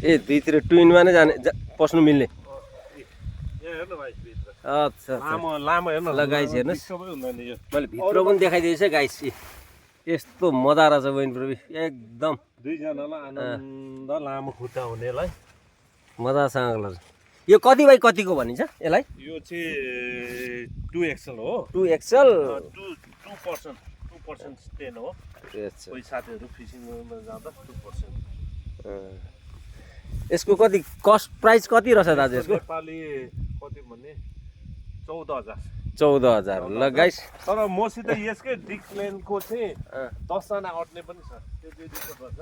ए दुईतिर ट्विनमा नै जाने पस्नु मिल्ने। अच्छा ल गाइस हेर्नुहोस्, मैले भित्र पनि देखाइदिएछु है गाइस। यस्तो मजा रहेछ बहिनी प्रवि, एकदम दुईजनालाई आनन्द लामो खुट्टा हुनेलाई मजासँग लाग्छ। यो कति बाई कतिको भनिन्छ यसलाई? यो चाहिँ 2XL हो। 2XL 2% स्टेन हो। कोही साथीहरू फिसिङमा जाँदा 2%। यसको कति कस्ट प्राइस कति रहेछ दाजु यसको? नेपाली कति भन्ने 14,000। 14,000 ल गाइस। तर मसित यसकै डिक्सलेनको चाहिँ 10 जना अट्ने पनि छ, त्यो दुई पर्छ।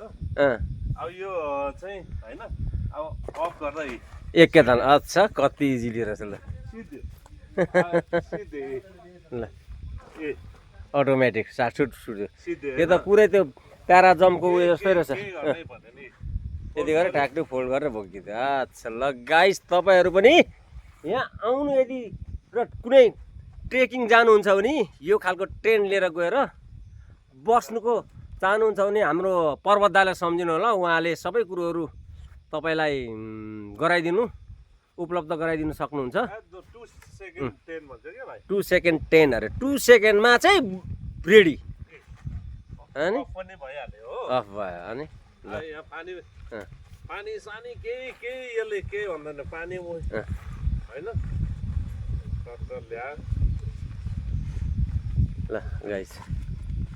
अब यो चाहिँ हैन, अब अफ गर्दा एकैताल। अच्छा कति इजिली रहेछ ल। ल अटोमेटिक साटसुट सुट्यो। यो त पुरै त्यो प्याराजम्पको उयो जस्तै रहेछ। यति गरेर ट्याक्टु फोल्ड गरेर बोकिदियो। अच्छा ल गाइस, तपाईँहरू पनि यहाँ आउनु यदि र कुनै ट्रेकिङ जानुहुन्छ भने यो खालको ट्रेन लिएर गएर बस्नुको चाहनुहुन्छ भने हाम्रो पर्वत दाइलाई सम्झिनु होला। उहाँले सबै कुरोहरू तपाईँलाई गराइदिनु, उपलब्ध गराइदिनु सक्नुहुन्छ। 2 सेकेन्ड 10 अरे 2 सेकेन्डमा चाहिँ रेडी अनि अफ भयो अनि पानी सानी केही यसले केही भन्दैन। पानी होइन ल गाइस।